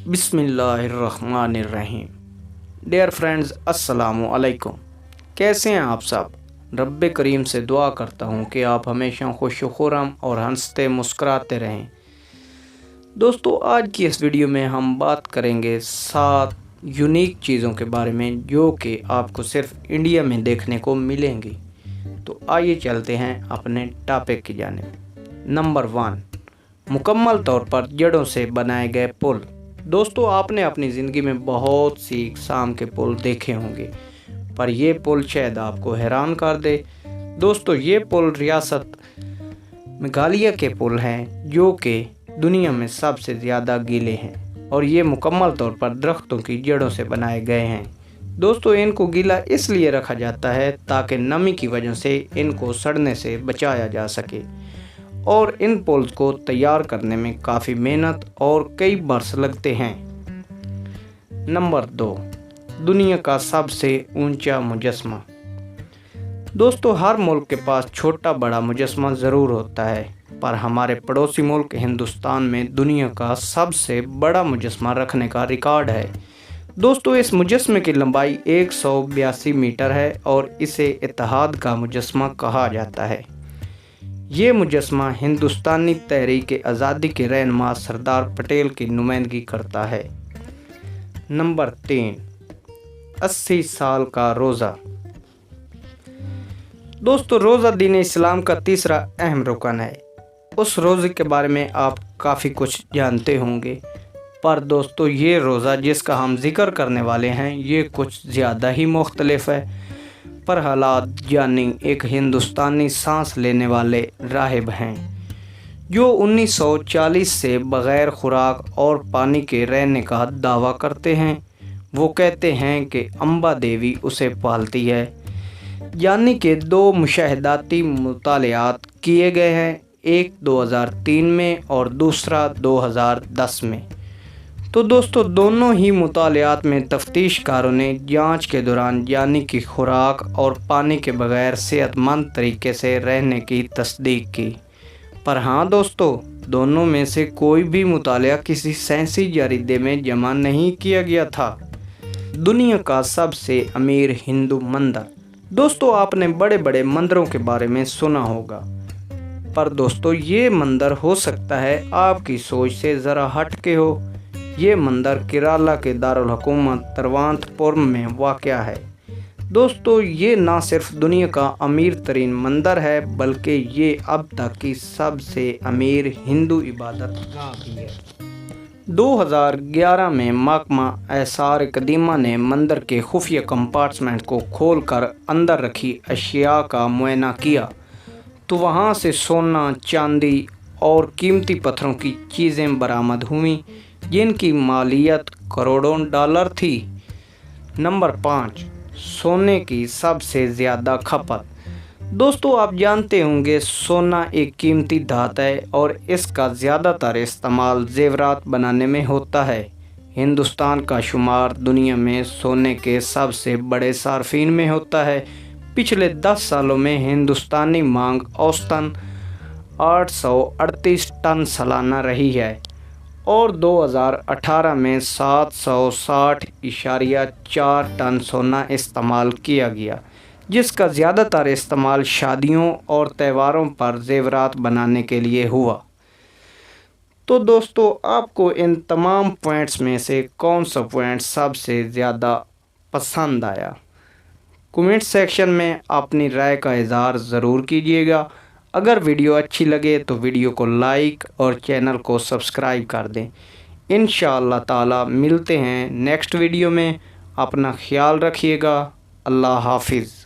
بسم اللہ الرحمن الرحیم۔ ڈیئر فرینڈز، السلام علیکم۔ کیسے ہیں آپ سب؟ رب کریم سے دعا کرتا ہوں کہ آپ ہمیشہ خوش و خرم اور ہنستے مسکراتے رہیں۔ دوستو، آج کی اس ویڈیو میں ہم بات کریں گے 7 یونیک چیزوں کے بارے میں جو کہ آپ کو صرف انڈیا میں دیکھنے کو ملیں گی۔ تو آئیے چلتے ہیں اپنے ٹاپک کی جانب۔ نمبر 1، مکمل طور پر جڑوں سے بنائے گئے پل۔ دوستو، آپ نے اپنی زندگی میں بہت سی اقسام کے پل دیکھے ہوں گے، پر یہ پل شاید آپ کو حیران کر دے۔ دوستو، یہ پل ریاست میگھالیہ کے پل ہیں جو کہ دنیا میں سب سے زیادہ گیلے ہیں، اور یہ مکمل طور پر درختوں کی جڑوں سے بنائے گئے ہیں۔ دوستو، ان کو گیلا اس لیے رکھا جاتا ہے تاکہ نمی کی وجہ سے ان کو سڑنے سے بچایا جا سکے، اور ان پولز کو تیار کرنے میں کافی محنت اور کئی برس لگتے ہیں۔ نمبر 2، دنیا کا سب سے اونچا مجسمہ۔ دوستو، ہر ملک کے پاس چھوٹا بڑا مجسمہ ضرور ہوتا ہے، پر ہمارے پڑوسی ملک ہندوستان میں دنیا کا سب سے بڑا مجسمہ رکھنے کا ریکارڈ ہے۔ دوستو، اس مجسمے کی لمبائی 182 میٹر ہے اور اسے اتحاد کا مجسمہ کہا جاتا ہے۔ یہ مجسمہ ہندوستانی تحریک آزادی کے رہنما سردار پٹیل کی نمائندگی کرتا ہے۔ نمبر 3، 80 سال کا روزہ۔ دوستو، روزہ دین اسلام کا تیسرا اہم رکن ہے۔ اس روزے کے بارے میں آپ کافی کچھ جانتے ہوں گے، پر دوستو یہ روزہ جس کا ہم ذکر کرنے والے ہیں یہ کچھ زیادہ ہی مختلف ہے۔ پرہلاد جانی ایک ہندوستانی سانس لینے والے راہب ہیں جو 1940 سے بغیر خوراک اور پانی کے رہنے کا دعویٰ کرتے ہیں۔ وہ کہتے ہیں کہ امبا دیوی اسے پالتی ہے۔ جانی کے 2 مشاہداتی مطالعات کیے گئے ہیں، ایک 2003 میں اور دوسرا 2010 میں۔ تو دوستو، دونوں ہی مطالعات میں تفتیش کاروں نے جانچ کے دوران جانی کی خوراک اور پانی کے بغیر صحت مند طریقے سے رہنے کی تصدیق کی۔ پر ہاں دوستو، دونوں میں سے کوئی بھی مطالعہ کسی سائنسی جریدے میں جمع نہیں کیا گیا تھا۔ دنیا کا سب سے امیر ہندو مندر۔ دوستو، آپ نے بڑے بڑے مندروں کے بارے میں سنا ہوگا، پر دوستو یہ مندر ہو سکتا ہے آپ کی سوچ سے ذرا ہٹ کے ہو۔ یہ مندر کیرالہ کے دارالحکومت تروانت پورم میں واقع ہے۔ دوستو، یہ نہ صرف دنیا کا امیر ترین مندر ہے بلکہ یہ اب تک کی سب سے امیر ہندو عبادت گاہ بھی ہے۔ 2011 میں محکمہ آثار قدیمہ نے مندر کے خفیہ کمپارٹمنٹ کو کھول کر اندر رکھی اشیاء کا معائنہ کیا تو وہاں سے سونا، چاندی اور قیمتی پتھروں کی چیزیں برآمد ہوئیں جن کی مالیت کروڑوں ڈالر تھی۔ نمبر 5، سونے کی سب سے زیادہ کھپت۔ دوستو، آپ جانتے ہوں گے سونا ایک قیمتی دھات ہے اور اس کا زیادہ تر استعمال زیورات بنانے میں ہوتا ہے۔ ہندوستان کا شمار دنیا میں سونے کے سب سے بڑے صارفین میں ہوتا ہے۔ پچھلے 10 سالوں میں ہندوستانی مانگ اوسطاً 838 ٹن سالانہ رہی ہے اور 2018 میں 760.4 ٹن سونا استعمال کیا گیا، جس کا زیادہ تر استعمال شادیوں اور تہواروں پر زیورات بنانے کے لیے ہوا۔ تو دوستو، آپ کو ان تمام پوائنٹس میں سے کون سا پوائنٹ سب سے زیادہ پسند آیا؟ کمنٹ سیکشن میں اپنی رائے کا اظہار ضرور کیجیے گا۔ اگر ویڈیو اچھی لگے تو ویڈیو کو لائک اور چینل کو سبسکرائب کر دیں۔ انشاءاللہ تعالی ملتے ہیں نیکسٹ ویڈیو میں۔ اپنا خیال رکھیے گا۔ اللہ حافظ۔